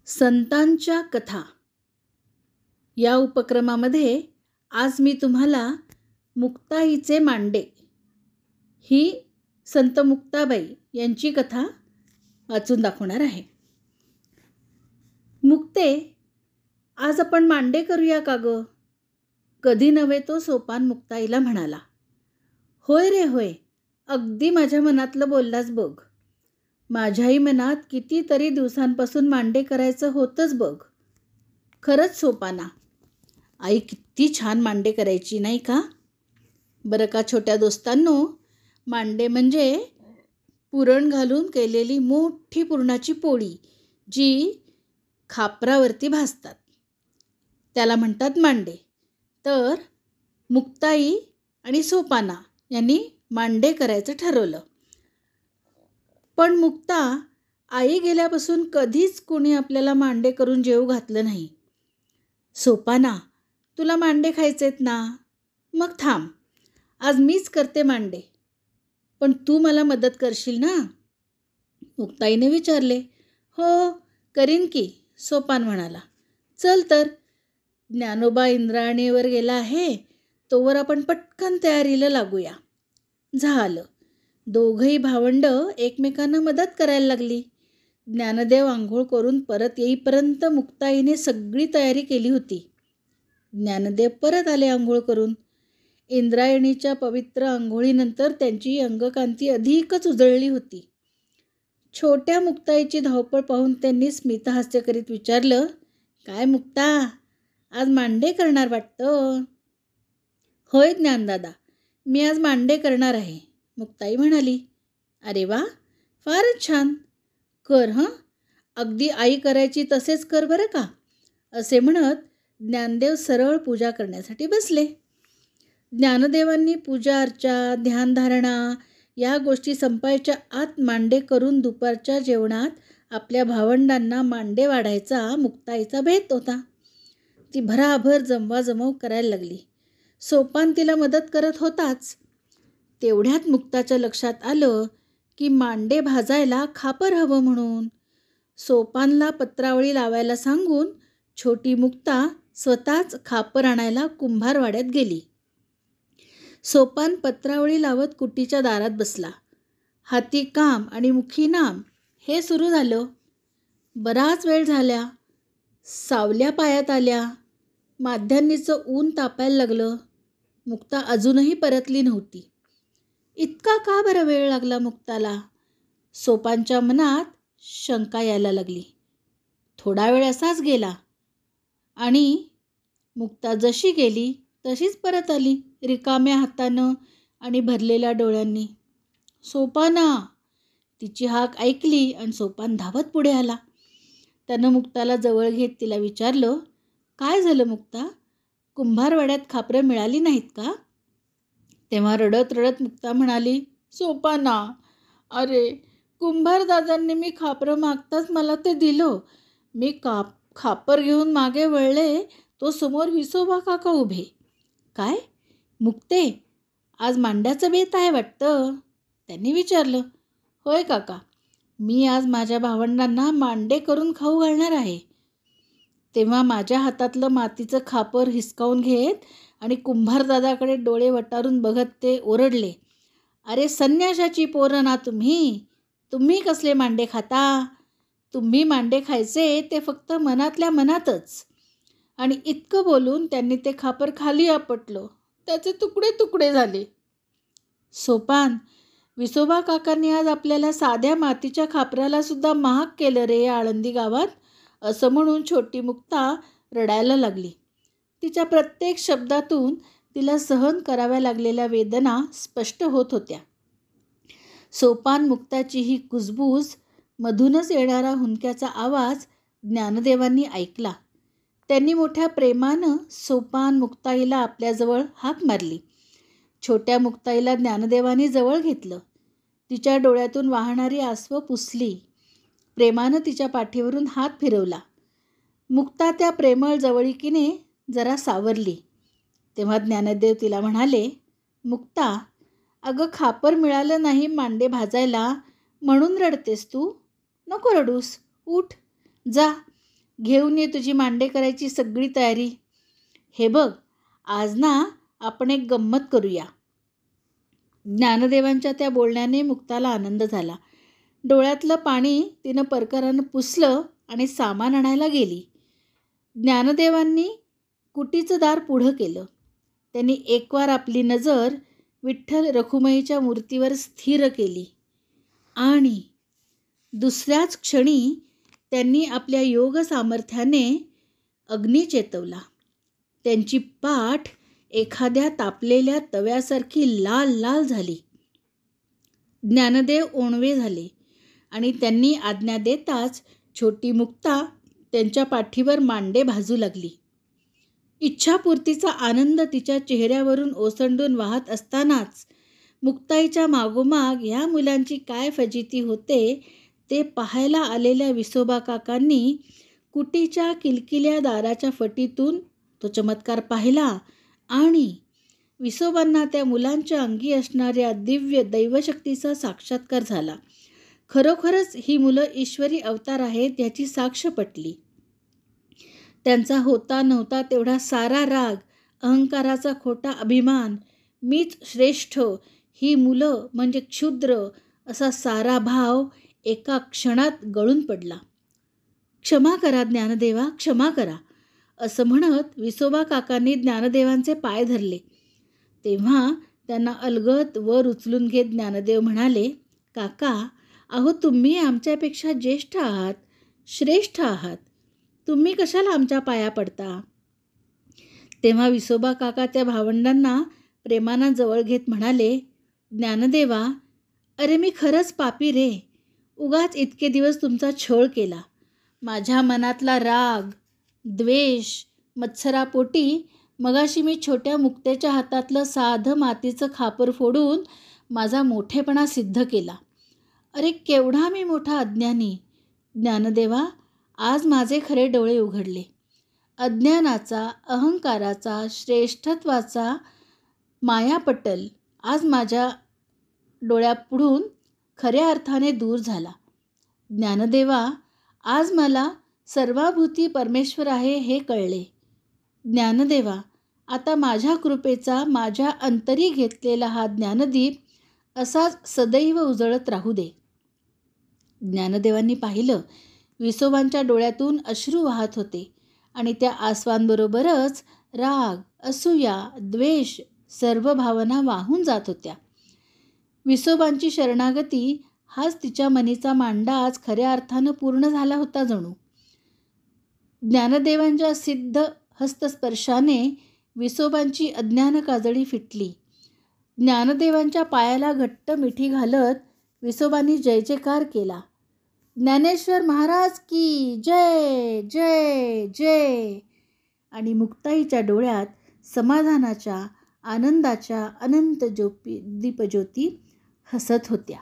संतांच्या कथा या उपक्रमामध्ये आज मी तुम्हाला मुक्ताईचे मांडे ही संत मुक्ताबाई यांची कथा वाचून दाखवणार आहे. मुक्ते, आज आपण मांडे करूया का ग? कधी नव्हे तो सोपान मुक्ताईला म्हणाला. होय रे होय, अगदी माझ्या मनातलं बोललास बघ. माझ्याही मनात कितीतरी दिवसांपासून मांडे करायचं होतंच बघ. खरंच सोपाना, आई किती छान मांडे करायची नाही का? बरं का छोट्या दोस्तांनो, मांडे म्हणजे पुरण घालून केलेली मोठी पुरणाची पोळी जी खापरावरती भाजतात, त्याला म्हणतात मांडे. तर मुक्ताई आणि सोपाना यांनी मांडे करायचं ठरवलं. पण मुक्ता, आई गेल्यापासून कधीच कोणी आपल्याला मांडे करून जेवू घातलं नाही. सोपाना, तुला मांडे खायचेत ना? मग थांब, आज मीच करते मांडे. पण तू मला मदत करशील ना? मुक्ताईने विचारले. हो, करीन की, सोपान म्हणाला. चल तर, ज्ञानोबा इंद्रायणीवर गेला आहे, तोवर आपण पटकन तयारीला लागूया. झालं. दोघंही भावंड एकमेकांना मदत करायला लागली. ज्ञानदेव आंघोळ करून परत येईपर्यंत मुक्ताईने सगळी तयारी केली होती. ज्ञानदेव परत आले आंघोळ करून. इंद्रायणीच्या पवित्र आंघोळीनंतर त्यांची अंगकांती अधिकच उजळली होती. छोट्या मुक्ताईची धावपळ पाहून त्यांनी स्मितहास्य करीत विचारलं, काय मुक्ता, आज मांडे करणार वाटतं? होय ज्ञानदादा, मी आज मांडे करणार आहे, मुक्ताई म्हणाली. अरे वा, फारच छान. कर हं, अगदी आई करायची तसेच कर बरं का. असे म्हणत ज्ञानदेव सरळ पूजा करण्यासाठी बसले. ज्ञानदेवांनी पूजा अर्चा, ध्यानधारणा या गोष्टी संपायच्या आत मांडे करून दुपारच्या जेवणात आपल्या भावंडांना मांडे वाढायचा मुक्ताईचा बेत होता. ती भराभर जमवाजमव करायला लागली. सोपान तिला मदत करत होताच. तेवढ्यात मुक्ताच्या लक्षात आलं की मांडे भाजायला खापर हवं म्हणून. सोपानला पत्रावळी लावायला सांगून छोटी मुक्ता स्वतःच खापर आणायला कुंभारवाड्यात गेली. सोपान पत्रावळी लावत कुटीच्या दारात बसला. हाती काम आणि मुखी नाम हे सुरू झालं. बराच वेळ झाल्या. सावल्या पायात आल्या. माध्यान्नीचं ऊन तापायला लागलं. मुक्ता अजूनही परतली नव्हती. इतका का बरं वेळ लागला मुक्ताला? सोपानच्या मनात शंका यायला लागली. थोडा वेळ असाच गेला आणि मुक्ता जशी गेली तशीच परत आली, रिकाम्या हातानं आणि भरलेल्या डोळ्यांनी. सोपाना, तिची हाक ऐकली आणि सोपान धावत पुढे आला. त्यानं मुक्ताला जवळ घेत तिला विचारलं, काय झालं मुक्ता, कुंभारवाड्यात खापरं मिळाली नाहीत का? तेव्हा रडत रडत मुक्ता म्हणाली, सोपाना, अरे कुंभारदादांनी मी खापरं मागताच मला ते दिलं. मी खापर घेऊन मागे वळले, तो समोर विसोबा काका उभे. काय मुक्ते, आज मांड्याचं बेत आहे वाटतं? त्यांनी विचारलं. होय काका, मी आज माझ्या भावंडांना मांडे करून खाऊ घालणार आहे. तेव्हा माझ्या हातातलं मातीचं खापर हिसकावून घेत आणि कुंभारदादाकडे डोळे वटारून बघत ते ओरडले, अरे संन्याशाची पोरं ना तुम्ही कसले मांडे खाता? तुम्ही मांडे खायचे ते फक्त मनातल्या मनातच. आणि इतकं बोलून त्यांनी ते खापर खाली आपटलं. त्याचे तुकडे तुकडे झाले. सोपान, विसोबा काकांनी आज आपल्याला साध्या मातीच्या खापराला सुद्धा महाग केलं रे या आळंदी गावात, असं म्हणून छोटी मुक्ता रडायला लागली. तिच्या प्रत्येक शब्दातून तिला सहन कराव्या लागलेल्या वेदना स्पष्ट होत होत्या. सोपान मुक्ताची ही कुजबूज, मधूनच येणारा हुंदक्याचा आवाज ज्ञानदेवांनी ऐकला. त्यांनी मोठ्या प्रेमानं सोपान मुक्ताईला आपल्याजवळ हाक मारली. छोट्या मुक्ताईला ज्ञानदेवांनी जवळ घेतलं. तिच्या डोळ्यातून वाहणारी आसवं पुसली. प्रेमानं तिच्या पाठीवरून हात फिरवला. मुक्ता त्या प्रेमळ जवळीकीने जरा सावरली. तेव्हा ज्ञानदेव तिला म्हणाले, मुक्ता, अगं खापर मिळालं नाही मांडे भाजायला म्हणून रडतेस तू? नको रडूस, उठ, जा, घेऊन ये तुझी मांडे करायची सगळी तयारी. हे बघ, आज ना आपण एक गंमत करूया. ज्ञानदेवांच्या त्या बोलण्याने मुक्ताला आनंद झाला. डोळ्यातलं पाणी तिनं परकरानं पुसलं आणि सामान आणायला गेली. ज्ञानदेवांनी कुटीचं दार पुढं केलं. त्यांनी एकवार आपली नजर विठ्ठल रखुमाईच्या मूर्तीवर स्थिर केली आणि दुसऱ्याच क्षणी त्यांनी आपल्या योग सामर्थ्याने अग्नी चेतवला. त्यांची पाठ एखाद्या तापलेल्या तव्यासारखी लाल लाल झाली. ज्ञानदेव ओणवे झाले आणि त्यांनी आज्ञा देताच छोटी मुक्ता त्यांच्या पाठीवर मांडे भाजू लागली. इच्छापूर्तीचा आनंद तिच्या चेहऱ्यावरून ओसंडून वाहत असतानाच मुक्ताईच्या मागोमाग ह्या मुलांची काय फजिती होते ते पाहायला आलेल्या विसोबा काकांनी कुटीच्या किलकिल्या दाराच्या फटीतून तो चमत्कार पाहिला आणि विसोबांना त्या मुलांच्या अंगी असणाऱ्या दिव्य दैवशक्तीचा साक्षात्कार झाला. खरोखरच ही मुलं ईश्वरी अवतार आहेत याची साक्ष पटली. त्यांचा होता नव्हता तेवढा सारा राग, अहंकाराचा खोटा अभिमान, मीच श्रेष्ठ, ही मुलं म्हणजे क्षुद्र, असा सारा भाव एका क्षणात गळून पडला. क्षमा करा ज्ञानदेवा, क्षमा करा, असं म्हणत विसोबा काकांनी ज्ञानदेवांचे पाय धरले. तेव्हा त्यांना अलगद वर उचलून घेत ज्ञानदेव म्हणाले, काका, अहो तुम्ही आमच्यापेक्षा ज्येष्ठ आहात, श्रेष्ठ आहात, तुम्ही कशाला आमच्या पाया पडता. तेव्हा विसोबा काका त्या भावंडांना प्रेमानं जवळ घेत म्हणाले, ज्ञानदेवा, अरे मी खरंच पापी रे, उगाच इतके दिवस तुमचा छळ केला. माझ्या मनातला राग, द्वेष, मत्सरापोटी मगाशी मी छोट्या मुक्तेच्या हातातलं साधं मातीचं खापर फोडून माझा मोठेपणा सिद्ध केला. अरे केवढा मी मोठा अज्ञानी. ज्ञानदेवा, आज माझे खरे डोळे उघडले. अज्ञानाचा, अहंकाराचा, श्रेष्ठत्वाचा मायापटल आज माझ्या डोळ्यापुढून खऱ्या अर्थाने दूर झाला. ज्ञानदेवा, आज मला सर्वाभूती परमेश्वर आहे हे कळले. ज्ञानदेवा, आता माझ्या कृपेचा माझ्या अंतरी घेतलेला हा ज्ञानदीप असाच सदैव उजळत राहू दे. ज्ञानदेवांनी पाहिलं, विसोबांच्या डोळ्यातून अश्रू वाहत होते आणि त्या आसवांबरोबरच राग, असूया, द्वेष सर्व भावना वाहून जात होत्या. विसोबांची शरणागती हाच तिच्या मनीचा मांडा आज खऱ्या अर्थानं पूर्ण झाला होता जणू. ज्ञानदेवांच्या सिद्ध हस्तस्पर्शाने विसोबांची अज्ञान काजळी फिटली. ज्ञानदेवांच्या पायाला घट्ट मिठी घालत विसोबांनी जय जयकार केला. ज्ञानेश्वर महाराज की जय जय जय. आणि मुक्ताईच्या डोळ्यात समाधानाच्या, आनंदाच्या अनंत दीपज्योती हसत होत्या.